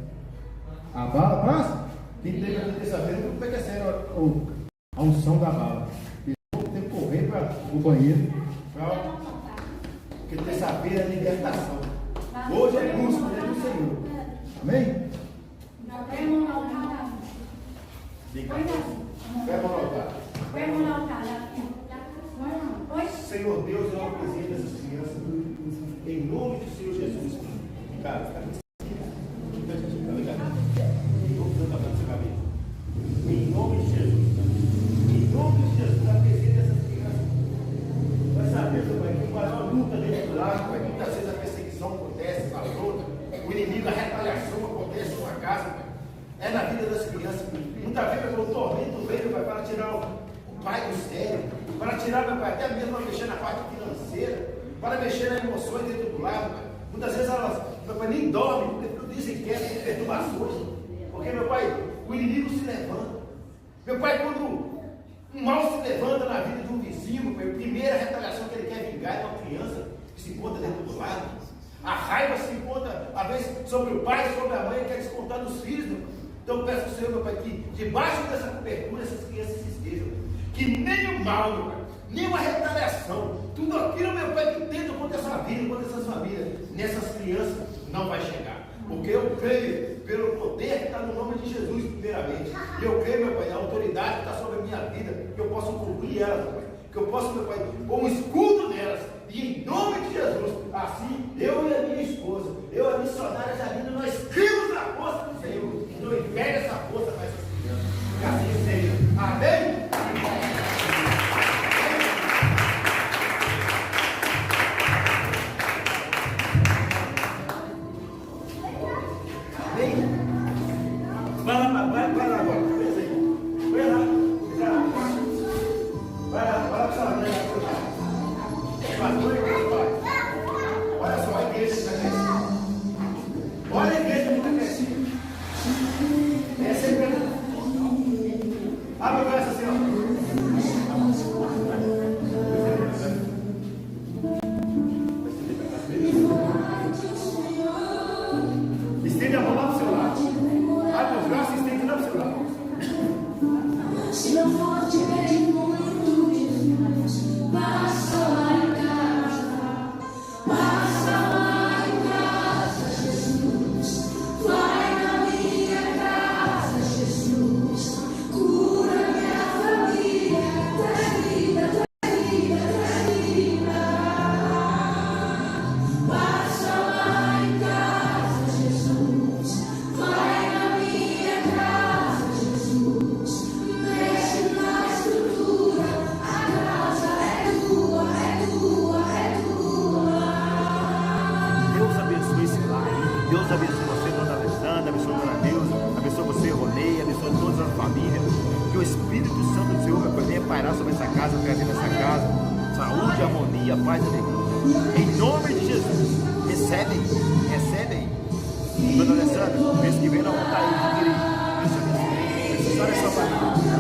A bala, passa? Quem teve aqui terça-feira, como é que é sério a unção da bala? Eles vão ter que correr para o banheiro. Porque terça-feira é libertação. Hoje é busca do Senhor. Amém? Põe a mão no altar. Põe a mão no altar. Põe a mão no altar. Senhor Deus, eu apresento essas crianças em nome do Senhor Jesus. Cara, em nome de Jesus. Em nome de Jesus, apresenta essas crianças. Vai saber, meu pai, que o maior luta dentro do lar, pai, muitas vezes a perseguição acontece, a luta, o inimigo, a retaliação acontece em uma casa, pai. É na vida das crianças. Muitas vezes o tormento veio, pai, para tirar o pai do sério, para tirar, meu pai, até mesmo para mexer na parte financeira, para mexer nas emoções dentro do lar, pai. Muitas vezes elas, meu pai, nem dormem, porque tudo dizem que é perturbações. Porque, meu pai, o inimigo se levanta. Meu pai, quando um mal se levanta na vida de um vizinho, meu pai, a primeira retaliação que ele quer vingar é uma criança que se encontra dentro do lar. A raiva se encontra, às vezes, sobre o pai, sobre a mãe, quer descontar nos filhos, meu pai. Então eu peço ao Senhor, meu pai, que debaixo dessa cobertura essas crianças se estejam. Que nem o mal, meu pai, nem uma retaliação, tudo aquilo, meu pai, que tenta contra essa vida, contra essas famílias, nessas crianças, não vai chegar. Porque eu creio pelo poder que está no nome de Jesus, primeiramente. E eu creio, meu pai, a autoridade que está sobre a minha vida, que eu posso cobrir elas, meu pai. Que eu posso, meu pai, pôr um escudo nelas. E E em nome de Jesus, assim, eu e a minha esposa, eu e a missionária Janina, nós cremos na força do Senhor. E não impede essa força para essas crianças. Que assim seja. Amém? Vai lá agora. Vai lá. Olha só a igreja que está crescendo. Olha a igreja que está crescendo. Essa é a igreja. Abre o braço assim, ó. Estende a mão lá pro seu lado. Abre os braços e estende lá pro seu lado. Se não for te ver muito, Jesus, passa lá em casa, passa lá em casa, Jesus, vai na minha casa, Jesus, cura minha família, termina. Passa lá em casa, Jesus, vai na minha casa, Jesus, mexe na estrutura, a casa é tua, é tua, é tua. Deus abençoe esse lar. Deus abençoe você, dona Alessandra, abençoe a dona Neuza, abençoe você, Ronei, abençoe todas as famílias. Que o Espírito Santo do Senhor venha pairar sobre essa casa, trazendo essa casa saúde, harmonia, paz e alegria. Em nome de Jesus, recebe aí. Dona Alessandra, mês que vem nós vamos estar aí de direito. Deus te abençoe. Abençoe essa família.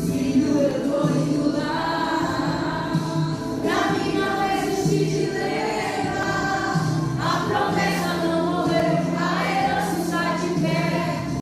Filho, eu tô indo lá, caminho resistir.